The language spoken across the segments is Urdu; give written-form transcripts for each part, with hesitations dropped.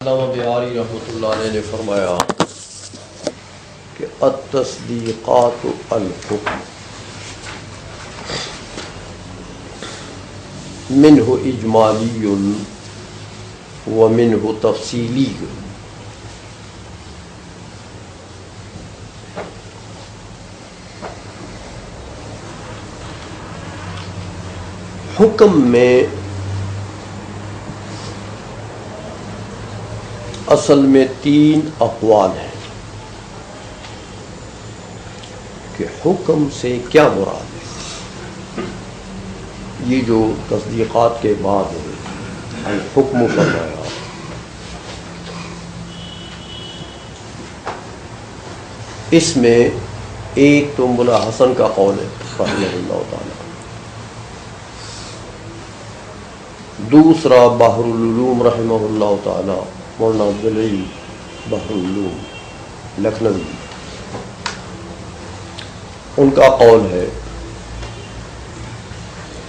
علامہ بہاری رحمۃ اللہ علیہ نے فرمایا کہ التصدیقات الحکم منہ اجمالی ومنہ تفصیلی۔ حکم میں اصل میں تین اقوال ہیں کہ حکم سے کیا مراد ہے۔ یہ جو تصدیقات کے بعد الحکم فرمایا، اس میں ایک تو مولا حسن کا قول ہے رحمہ اللہ تعالی، دوسرا بحر العلوم رحمہ اللہ تعالی مولانا عبدالعلیم بحر العلوم لکھنوی، ان کا قول ہے،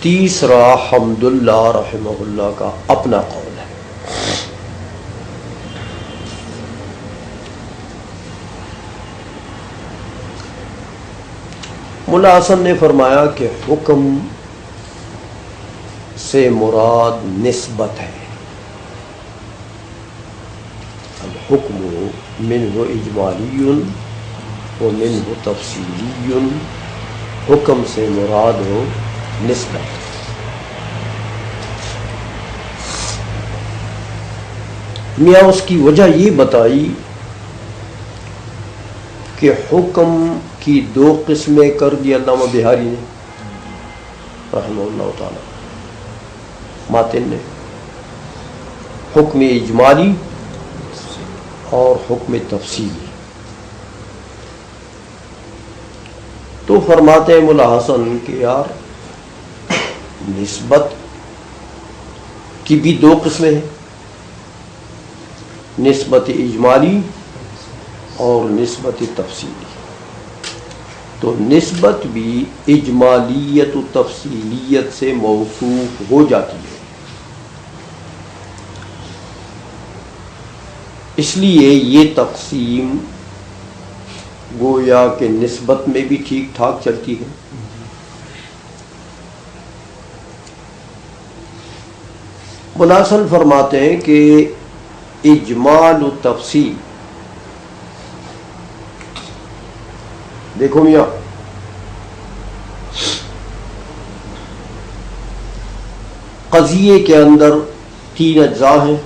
تیسرا حمداللہ رحمہ اللہ کا اپنا قول ہے۔ مولا حسن نے فرمایا کہ حکم سے مراد نسبت ہے، الحکم منہ اجمالی ومنہ تفصیلی، حکم سے مراد ہو نسبت۔ میاں اس کی وجہ یہ بتائی کہ حکم کی دو قسمیں کر دی علامہ بہاری نے رحمہ اللہ تعالی، ماتن نے، حکم اجمالی اور حکم تفصیلی۔ تو فرماتے ہیں مولا حسن کہ یار نسبت کی بھی دو قسمیں ہیں، نسبت اجمالی اور نسبت تفصیلی۔ تو نسبت بھی اجمالیت و تفصیلیت سے موصوف ہو جاتی ہے، اس لیے یہ تقسیم گویا کہ نسبت میں بھی ٹھیک ٹھاک چلتی ہے، مولا حسن فرماتے ہیں کہ اجمال و تفصیل، دیکھو میاں قضیے کے اندر تین اجزاء ہیں،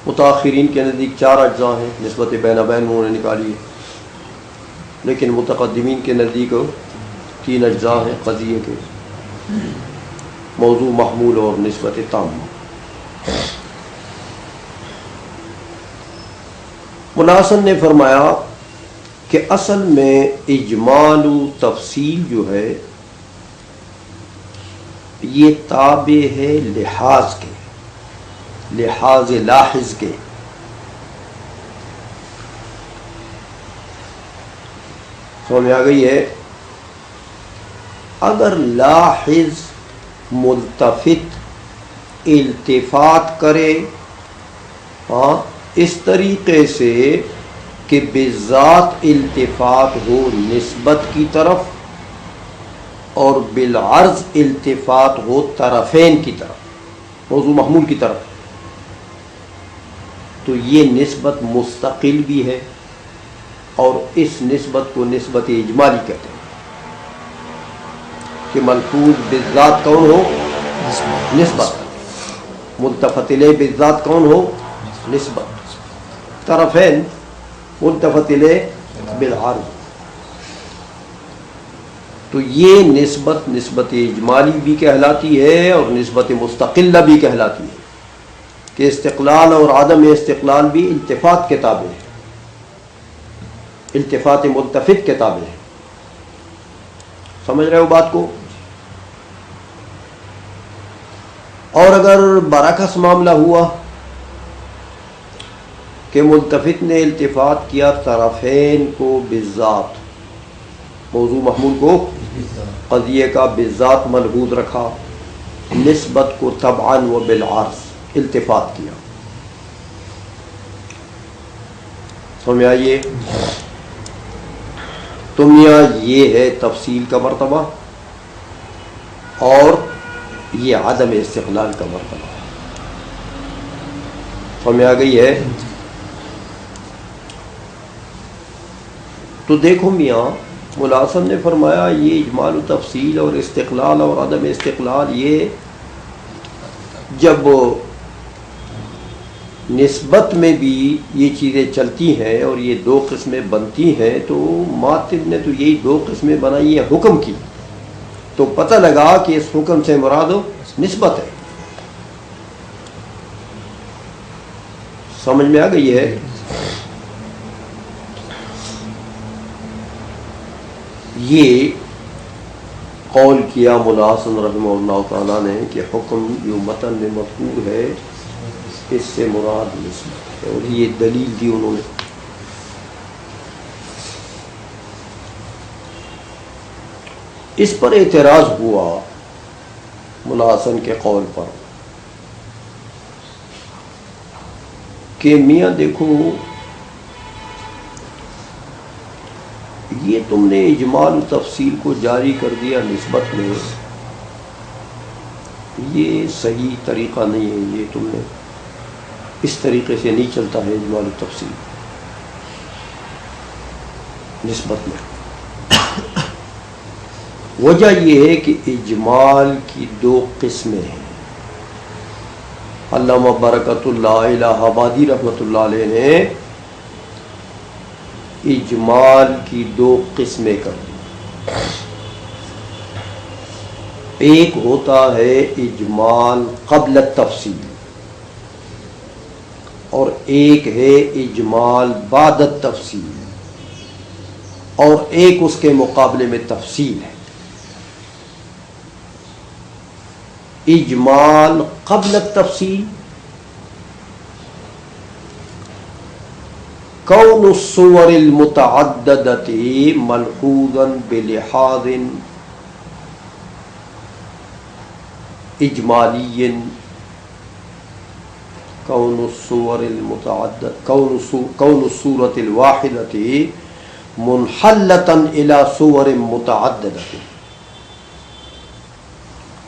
متاخرین کے نزدیک چار اجزاء ہیں، نسبت بین بین انہوں نے نکالی ہے، لیکن متقدمین کے نزدیک تین اجزاء ہیں قضیے کے، موضوع، محمول اور نسبت تامہ۔ مولا حسن نے فرمایا کہ اصل میں اجمال و تفصیل جو ہے یہ تابع ہے لحاظ کے، لحاظ لاحظ کے۔ سمجھ میں آ گئی ہے؟ اگر لاحظ ملتفت التفات کرے اس طریقے سے کہ بذات التفات ہو نسبت کی طرف اور بالعرض التفات ہو طرفین کی طرف، موضوع محمول کی طرف، تو یہ نسبت مستقل بھی ہے، اور اس نسبت کو نسبت اجمالی کہتے ہیں کہ ملفوظ بالذات کون ہو؟ نسبت، ملتفت الیہ بالذات کون ہو؟ نسبت، طرفین ملتفت الیہ بالعرض۔ تو یہ نسبت نسبت اجمالی بھی کہلاتی ہے اور نسبت مستقلہ بھی کہلاتی ہے کہ استقلال اور عدم استقلال بھی التفات کے تابع ہے، التفات ملتفت کے تابع ہے۔ سمجھ رہے ہو بات کو؟ اور اگر برعکس معاملہ ہوا کہ ملتفت نے التفات کیا طرفین کو بالذات، موضوع محمول کو قضیے کا بالذات ملحوظ رکھا، نسبت کو طبعاً و بالعرض التفات کیا. سمجھ آئیے؟ تو میاں یہ ہے تفصیل کا مرتبہ اور یہ عدم استقلال کا مرتبہ. سمجھ آ گئی ہے؟ تو دیکھو میاں مولا حسن نے فرمایا یہ اجمال و تفصیل اور استقلال اور عدم استقلال یہ جب نسبت میں بھی یہ چیزیں چلتی ہیں اور یہ دو قسمیں بنتی ہیں تو ماتن نے تو یہی دو قسمیں بنائی ہیں حکم کی. تو پتہ لگا کہ اس حکم سے مراد نسبت ہے. سمجھ میں آ گئی ہے؟ یہ قول کیا مولا حسن رحمہ اللہ تعالیٰ نے کہ حکم جو متن میں مذکور ہے اس سے مراد نسبت ہے، اور یہ دلیل دی انہوں نے. اس پر اعتراض ہوا مولا حسن کے قول پر کہ میاں دیکھو یہ تم نے اجمال و تفصیل کو جاری کر دیا نسبت میں، یہ صحیح طریقہ نہیں ہے. یہ تم نے اس طریقے سے نہیں چلتا ہے اجمال و تفصیل نسبت میں. وجہ یہ ہے کہ اجمال کی دو قسمیں ہیں. علامہ برکت اللہ الہ آبادی رحمۃ اللہ علیہ نے اجمال کی دو قسمیں کر دی. ایک ہوتا ہے اجمال قبل التفصیل اور ایک ہے اجمال بعد التفصیل، اور ایک اس کے مقابلے میں تفصیل ہے. اجمال قبل التفصیل کون الصور المتعددۃ ملحوظا بلحاظ اجمالی، کون الصور المتعدد کون الصورۃ الواحدۃ منحلۃ الی صور متعددۃ.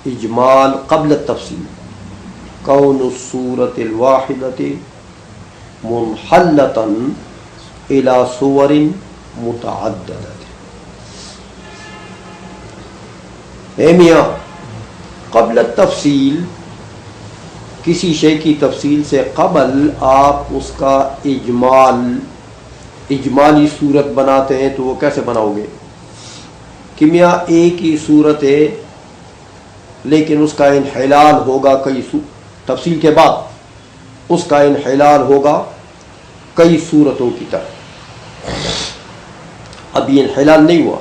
اجمال قبل التفصیل کون الصورۃ الواحدۃ منحلۃ الی صور متعددۃ. اے میاں قبل التفصیل کسی شے کی تفصیل سے قبل آپ اس کا اجمالی صورت بناتے ہیں تو وہ کیسے بناؤ گے کہ میاں ایک ہی صورت ہے لیکن اس کا انحلال ہوگا تفصیل کے بعد اس کا انحلال ہوگا کئی صورتوں کی طرح. اب یہ انحلال نہیں ہوا،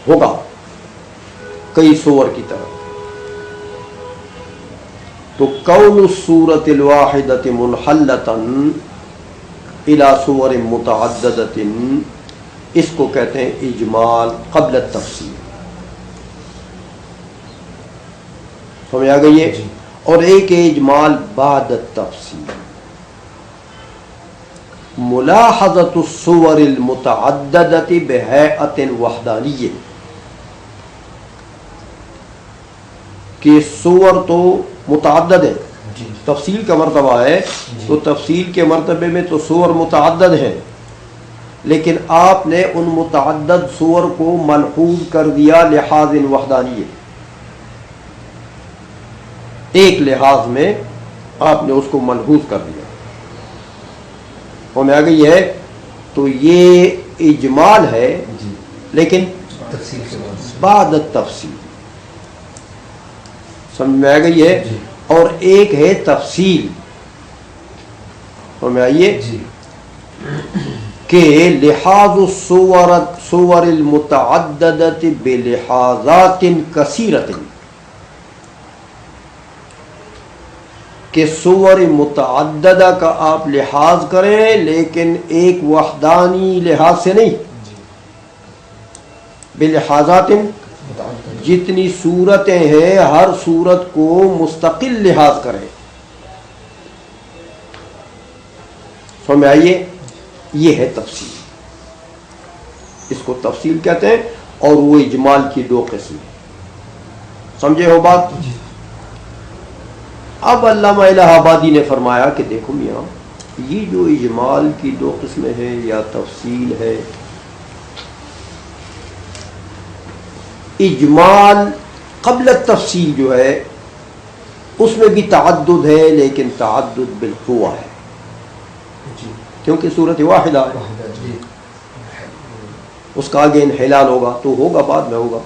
ہوگا کئی صور کی طرح. تو کون الصورۃ الواحدۃ منحلۃ الی صور متعددۃ، اس کو کہتے ہیں اجمال قبل التفصیل. سمجھ آ گئی ہے؟ اور ایک اجمال بعد التفصیل ملاحظۃ الصور المتعددۃ بہیئۃ وحدانیہ، کہ صور تو متعدد ہے، تفصیل کا مرتبہ ہے تو تفصیل کے مرتبے میں تو صور متعدد ہیں، لیکن آپ نے ان متعدد صور کو ملحوظ کر دیا لحاظ وحدانیہ، ایک لحاظ میں آپ نے اس کو ملحوظ کر دیا. ہمیں آ گئی ہے؟ تو یہ اجمال ہے لیکن بعد التفصیل. سمجھ میں آ گئی ہے؟ اور ایک ہے تفصیل. ہمیں آئیے کہ لحاظ الصور المتعددۃ بلحاظات کثیرۃ، کہ صور متعددہ کا آپ لحاظ کریں لیکن ایک وحدانی لحاظ سے نہیں، بلحاظات جتنی صورتیں ہیں ہر صورت کو مستقل لحاظ کریں. سمجھ میں آئیے؟ یہ ہے تفصیل، اس کو تفصیل کہتے ہیں. اور وہ اجمال کی دو قسمیں، سمجھے ہو بات؟ اب علامہ الہ آبادی نے فرمایا کہ دیکھو میاں، یہ جو اجمال کی دو قسمیں ہیں یا تفصیل ہے، اجمال قبل التفصیل جو ہے اس میں بھی تعدد ہے، لیکن تعدد بالقوہ ہے، کیونکہ صورت واحدہ ہے. اس کا آگے انحلال ہوگا تو ہوگا، بعد میں ہوگا.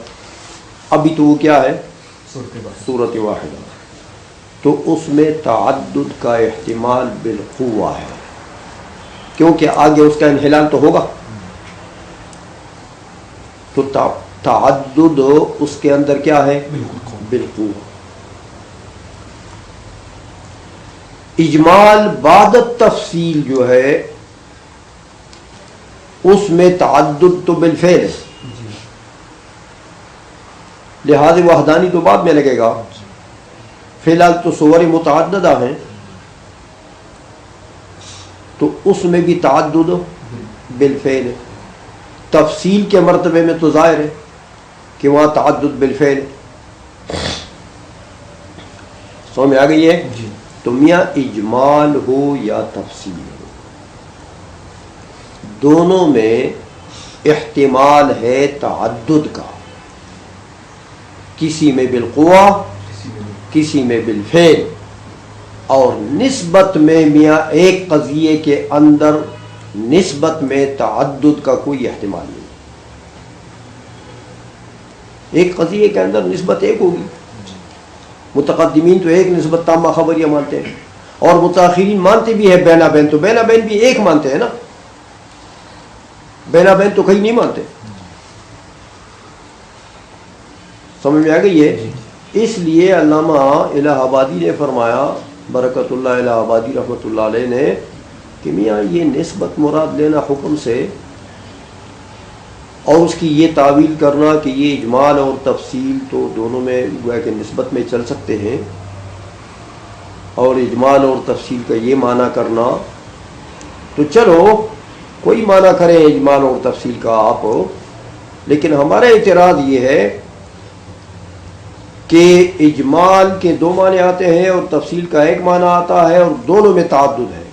ابھی تو وہ کیا ہے؟ صورت واحدہ. تو اس میں تعدد کا احتمال بالقوہ ہے، کیونکہ آگے اس کا انحلال تو ہوگا. تو تعدد اس کے اندر کیا ہے؟ بالقوہ. اجمال بعد التفصیل جو ہے اس میں تعدد تو بالفعل ہے، لہذا وحدانی تو بعد میں لگے گا. فی الحال تو صور متعددہ ہیں تو اس میں بھی تعدد بالفعل ہے. تفصیل کے مرتبے میں تو ظاہر ہے کہ وہاں تعدد بالفعل ہے. سمجھ میں آ گئی ہے؟ تو میاں اجمال ہو یا تفصیل ہو، دونوں میں احتمال ہے تعدد کا، کسی میں بالقوہ کسی میں بالفعل. اور نسبت میں میاں ایک قضیے کے اندر نسبت میں تعدد کا کوئی احتمال نہیں. ایک قضیے کے اندر نسبت ایک ہوگی. متقدمین تو ایک نسبت تامہ خبریہ مانتے ہیں، اور متاخرین مانتے بھی ہے بینا بین، تو بینا بین بھی ایک مانتے ہیں نا، بینا بین تو کہیں نہیں مانتے. سمجھ میں آ گئی ہے؟ اس لیے علامہ الہ آبادی نے فرمایا، برکت اللہ الہ آبادی رحمۃ اللہ علیہ نے، کہ میاں یہ نسبت مراد لینا حکم سے اور اس کی یہ تعویل کرنا کہ یہ اجمال اور تفصیل تو دونوں میں گویا کہ نسبت میں چل سکتے ہیں، اور اجمال اور تفصیل کا یہ معنی کرنا، تو چلو کوئی معنی کریں اجمال اور تفصیل کا آپ، لیکن ہمارا اعتراض یہ ہے کہ اجمال کے دو معنی آتے ہیں اور تفصیل کا ایک معنی آتا ہے، اور دونوں میں تعدد ہے.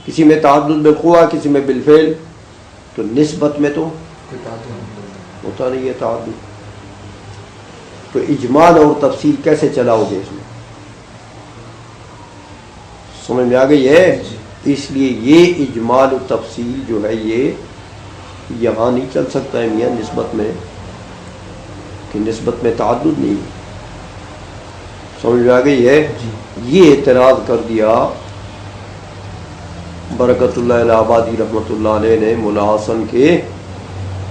کسی میں تعدد بالقوہ کسی میں بالفعل، تو نسبت میں تو ہوتا نہیں ہے تعدد. تو اجمال اور تفصیل کیسے چلاؤ گے اس میں؟ سمجھ میں آ گئی ہے؟ اس لیے یہ اجمال و تفصیل جو ہے یہ یہاں نہیں چل سکتا ہے میاں نسبت میں، کہ نسبت میں تعدد نہیں. سمجھ میں آ گئی ہے؟ یہ اعتراض کر دیا برکت اللہ الہ آبادی رحمۃ اللہ علیہ نے مولا حسن کے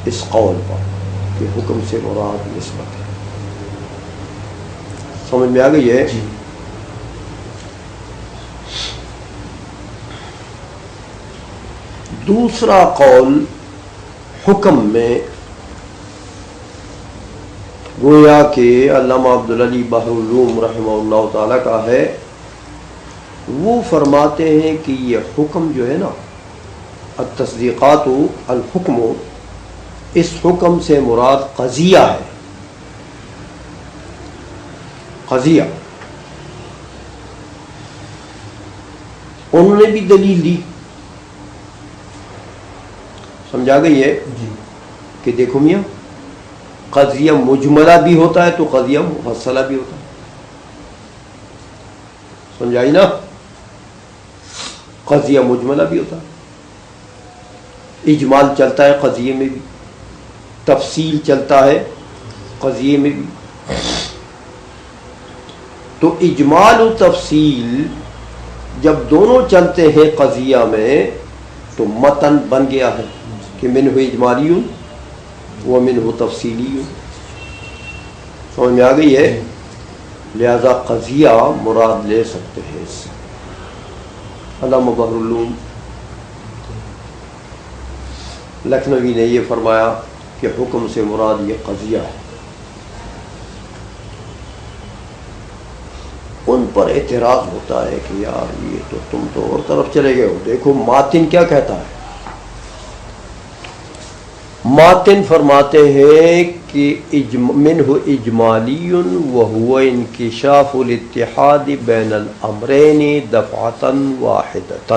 اس قول پر کہ حکم سے مراد نسبت ہے. سمجھ میں آ گئی ہے؟ دوسرا قول حکم میں گویا کہ علامہ عبدالعلی بحر العلوم رحمہ اللہ تعالی کا ہے. وہ فرماتے ہیں کہ یہ حکم جو ہے نا، التصدیقات الحکم، اس حکم سے مراد قضیہ ہے. قضیہ انہوں نے بھی دلیل دی. سمجھا گئی ہے کہ دیکھو میاں، قضیہ مجملہ بھی ہوتا ہے تو قضیہ مفصلہ بھی ہوتا ہے. سمجھائی نا؟ قضیہ مجملہ بھی ہوتا ہے، اجمال چلتا ہے قضیے میں بھی، تفصیل چلتا ہے قضیے میں بھی. تو اجمال و تفصیل جب دونوں چلتے ہیں قضیہ میں تو متن بن گیا ہے کہ منہ اجمالی و منہ تفصیلی. سمجھ میں آ گئی ہے؟ لہذا قضیہ مراد لے سکتے ہیں اس سے. علامہ بحر العلوم لکھنوی نے یہ فرمایا کہ حکم سے مراد یہ قضیہ ہے، ان پر اعتراض ہوتا ہے کہ یار یہ تو تم تو اور طرف چلے گئے ہو. دیکھو ماتن کیا کہتا ہے. ماتن فرماتے ہیں کہ منہ اجمالی وہو انکشاف الاتحاد بین الامرین دفعۃ واحدۃ.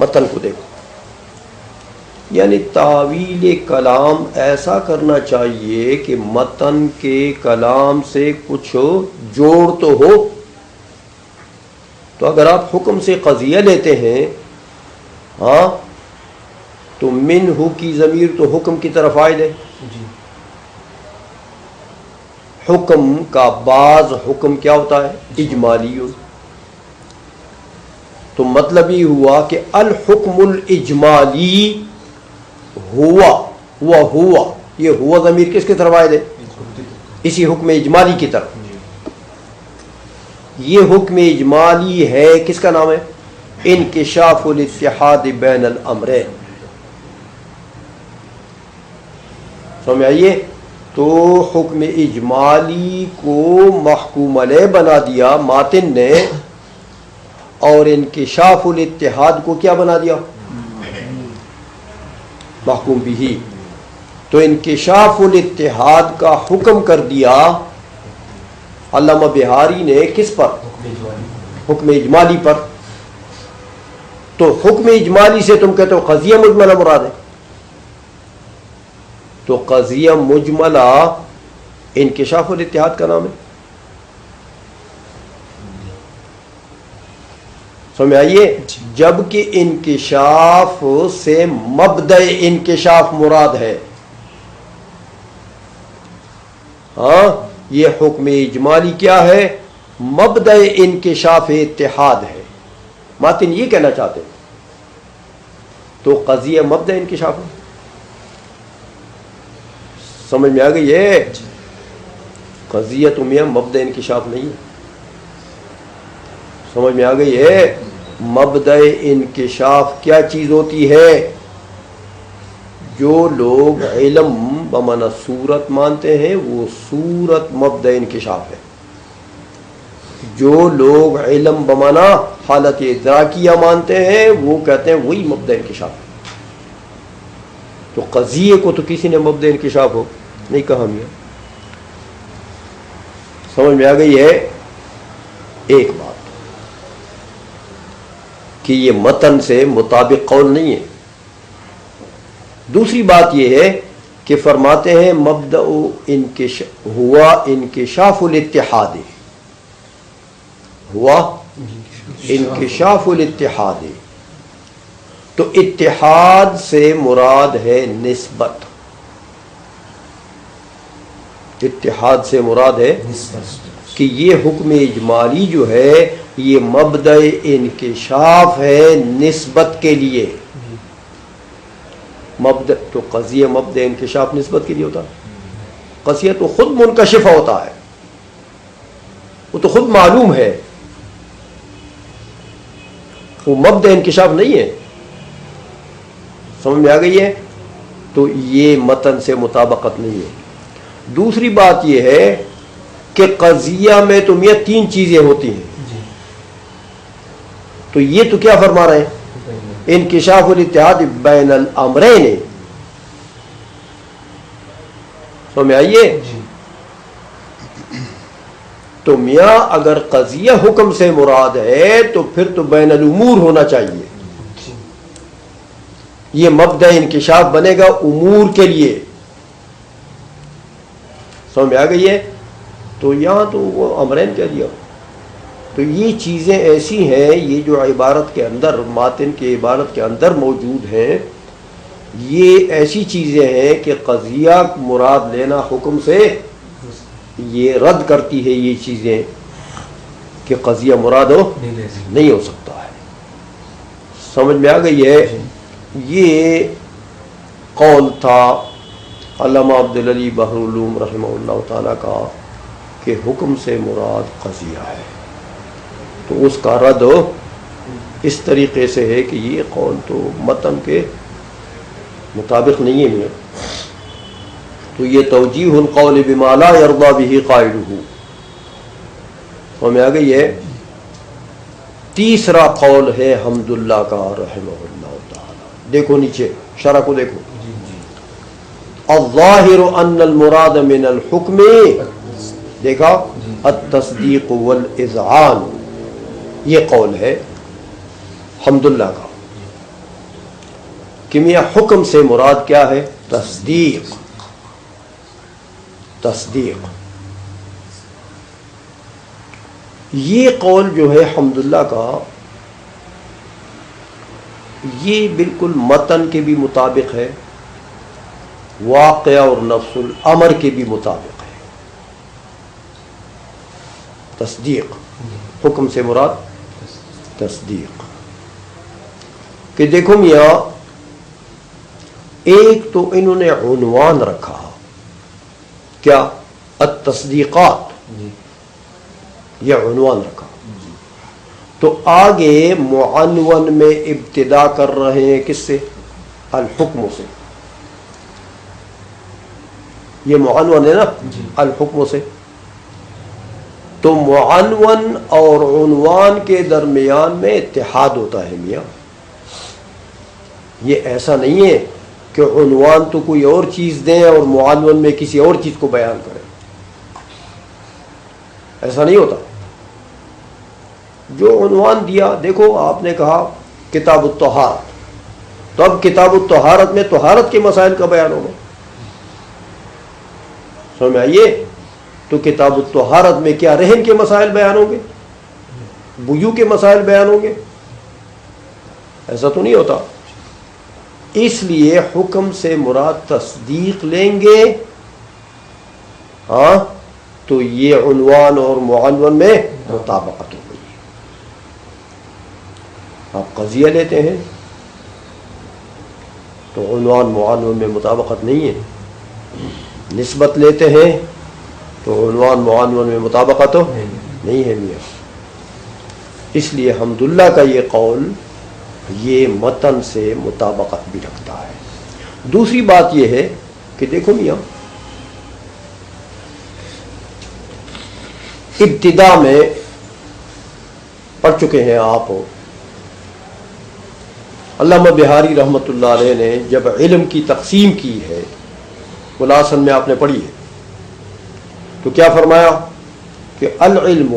متن کو دیکھو، یعنی تعویل کلام ایسا کرنا چاہیے کہ متن کے کلام سے کچھ جوڑ تو ہو. تو اگر آپ حکم سے قضیہ لیتے ہیں ہاں تو منہ کی ضمیر تو حکم کی طرف عائد ہے. حکم کا بعض حکم کیا ہوتا ہے؟ اجمالی. تو مطلب یہ ہوا کہ الحکم الاجمالی ہوا ہوا، یہ ہوا ضمیر کس کی طرف عائد ہے؟ اسی حکم اجمالی کی طرف. یہ حکم اجمالی ہے، کس کا نام ہے؟ انکشاف الاتحاد بین الامرین. سمجھ آئیے؟ تو حکم اجمالی کو محکوم علیہ بنا دیا ماتن نے، اور انکشاف الاتحاد کو کیا بنا دیا؟ محکوم بھی. تو انکشاف الاتحاد کا حکم کر دیا علامہ بہاری نے کس پر؟ حکم اجمالی پر. تو حکم اجمالی سے تم کہتے ہو قضیہ مجملہ مراد ہے. تو قضیہ مجملہ انکشاف الاتحاد کا نام ہے. سمجھ آئیے؟ جبکہ انکشاف سے مبدأ انکشاف مراد ہے. ہاں یہ حکم اجمالی کیا ہے؟ مبدأ انکشاف اتحاد ہے. ماتن یہ کہنا چاہتے ہیں. تو قضیہ مبدأ انکشاف ہے. سمجھ میں آ گئی ہے؟ قضیہ تو میاں مبدأ انکشاف نہیں ہے. سمجھ میں آ گئی ہے؟ مبدأ انکشاف کیا چیز ہوتی ہے؟ جو لوگ علم بمعنی صورت مانتے ہیں وہ صورت مبدأ انکشاف ہے. جو لوگ علم بمعنی حالت ادراکیہ مانتے ہیں وہ کہتے ہیں وہی مبدأ انکشاف ہے. تو قضیے کو تو کسی نے مبدأ انکشاف ہو نہیں کہا میاں. سمجھ میں آ گئی ہے؟ ایک بات کہ یہ متن سے مطابق قول نہیں ہے. دوسری بات یہ ہے کہ فرماتے ہیں مبدأ ہوا انکشاف الاتحاد، ہوا انکشاف الاتحاد. تو اتحاد سے مراد ہے نسبت. اتحاد سے مراد ہے کہ یہ حکم اجمالی جو ہے یہ مبدأ انکشاف ہے نسبت کے لیے. مبدأ تو قضیہ مبدأ انکشاف نسبت کے لیے ہوتا ہے. قضیہ تو خود منکشف ہوتا ہے، وہ تو خود معلوم ہے، وہ مبدأ انکشاف نہیں ہے. سمجھ میں آ گئی ہے؟ تو یہ متن سے مطابقت نہیں ہے. دوسری بات یہ ہے کہ قضیہ میں تو میاں تین چیزیں ہوتی ہیں. تو یہ تو کیا فرما رہے ہیں؟ انکشاف الاتحاد بین الامرین. سمجھ میں آئیے؟ تو میاں اگر قضیہ حکم سے مراد ہے تو پھر تو بین الامور ہونا چاہیے. یہ مبدأ انکشاف بنے گا امور کے لیے. سمجھ میں آ گئی ہے؟ تو یہاں تو وہ امرین کہہ دیا. تو یہ چیزیں ایسی ہیں، یہ جو عبارت کے اندر ماتن کی عبارت کے اندر موجود ہیں، یہ ایسی چیزیں ہیں کہ قضیہ مراد لینا حکم سے یہ رد کرتی ہے. یہ چیزیں کہ قضیہ مراد ہو نہیں ہو سکتا ہے. سمجھ میں آ گئی ہے؟ یہ قول تھا علامہ عبدالعلی بحر العلوم رحمہ اللہ تعالیٰ کا کہ حکم سے مراد قضیہ ہے. تو اس کا رد اس طریقے سے ہے کہ یہ قول تو متن کے مطابق نہیں ہے. تو یہ توجیہ القول بما لا یرضی بہ قائلہ ہمیں آ گئی ہے. تیسرا قول ہے حمداللہ کا رحمہ اللہ تعالی. دیکھو نیچے شرح کو دیکھو. الظاہر ان المراد من الحکم دیکھا التصدیق والاذعان. یہ قول ہے حمداللہ کا کہ میاں حکم سے مراد کیا ہے؟ تصدیق. تصدیق. یہ قول جو ہے حمداللہ کا یہ بالکل متن کے بھی مطابق ہے، واقعہ اور نفس الامر کے بھی مطابق ہے. تصدیق، حکم سے مراد تصدیق. کہ دیکھو میاں ایک تو انہوں نے عنوان رکھا کیا؟ التصدیقات. یہ عنوان رکھا تو آگے معنون میں ابتدا کر رہے ہیں کس سے؟ الحکم سے. یہ معنون ہے نا الحکم سے. تو معنون اور عنوان کے درمیان میں اتحاد ہوتا ہے میاں. یہ ایسا نہیں ہے کہ عنوان تو کوئی اور چیز دیں اور معنون میں کسی اور چیز کو بیان کریں. ایسا نہیں ہوتا. جو عنوان دیا، دیکھو آپ نے کہا کتاب الطہارت، تو اب کتاب الطہارت میں طہارت کے مسائل کا بیان ہوگا. سمجھ میں آئیے؟ تو کتاب الطہارت میں کیا رہن کے مسائل بیان ہوں گے؟ وضو کے مسائل بیان ہوں گے؟ ایسا تو نہیں ہوتا. اس لیے حکم سے مراد تصدیق لیں گے ہاں تو یہ عنوان اور معنون میں مطابقت ہو گئی. آپ قضیہ لیتے ہیں تو عنوان معنون میں مطابقت نہیں ہے. نسبت لیتے ہیں تو عنوان معنون میں مطابقت نہیں ہے میاں. اس لیے حمداللہ کا یہ قول یہ متن سے مطابقت بھی رکھتا ہے. دوسری بات یہ ہے کہ دیکھو میاں ابتدا میں پڑھ چکے ہیں آپ، علامہ بہاری رحمۃ اللہ علیہ نے جب علم کی تقسیم کی ہے ملاسن میں آپ نے پڑھی ہے تو کیا فرمایا کہ العلم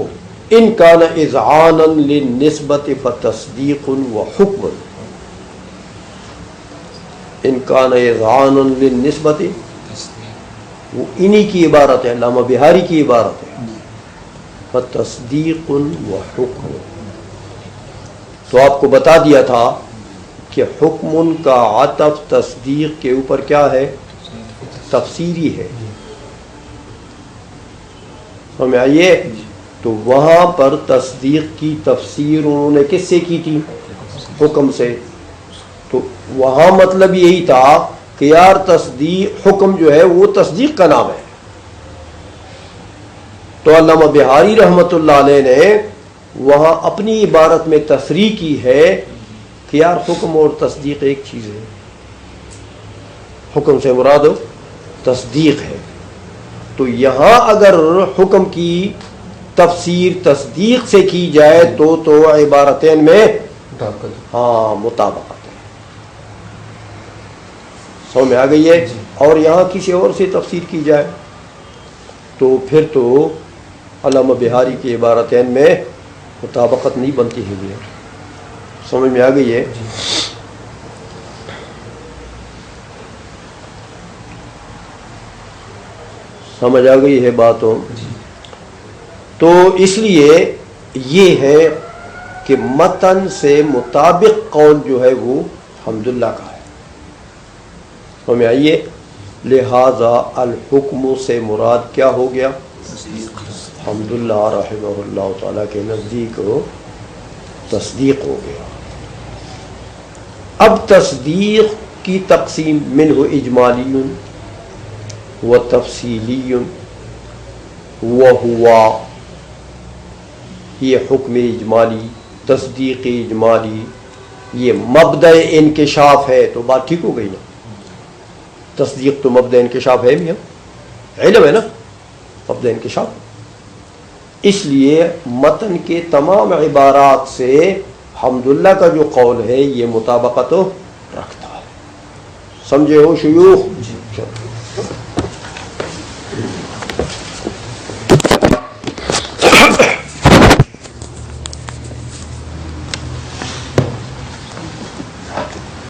ان کان اذعانا للنسبت فتصدیق وحکم. ان کان اذعانا للنسبت، وہ انہی کی عبارت ہے، علامہ بہاری کی عبارت ہے، فتصدیق وحکم. تو آپ کو بتا دیا تھا کہ حکم کا عطف تصدیق کے اوپر کیا ہے؟ تفسیری ہے. سمجھ آئیے؟ تو وہاں پر تصدیق کی تفسیر انہوں نے کس سے کی تھی؟ حکم سے. تو وہاں مطلب یہی تھا کہ یار تصدیق، حکم جو ہے وہ تصدیق کا نام ہے. تو علامہ بہاری رحمۃ اللہ علیہ نے وہاں اپنی عبارت میں تصریح کی ہے کہ یار حکم اور تصدیق ایک چیز ہے. حکم سے مراد تصدیق ہے. تو یہاں اگر حکم کی تفسیر تصدیق سے کی جائے تو عبارتین میں مطابقت ہے. سمجھ میں آ گئی ہے؟ اور یہاں کسی اور سے تفسیر کی جائے تو پھر تو علامہ بہاری کی عبارتین میں مطابقت نہیں بنتی ہے. سمجھ میں آ گئی ہے؟ سمجھ آ گئی ہے باتوں؟ تو اس لیے یہ ہے کہ متن سے مطابق قول جو ہے وہ حمداللہ کا ہے. سمجھ آئیے؟ لہذا الحکم سے مراد کیا ہو گیا؟ حمداللہ رحمہ اللہ تعالیٰ کے نزدیک تصدیق ہو گیا. اب تصدیق کی تقسیم منہ اجمالی و تفصیلی و ہوا، یہ حکم اجمالی، تصدیق اجمالی، یہ مبدأ انکشاف ہے. تو بات ٹھیک ہو گئی نا؟ تصدیق تو مبدأ انکشاف ہے بھی. علم ہے نا قبضہ انکشاف. اس لیے متن کے تمام عبارات سے حمدللہ کا جو قول ہے یہ مطابقت رکھتا ہے. سمجھے ہو شیوخ؟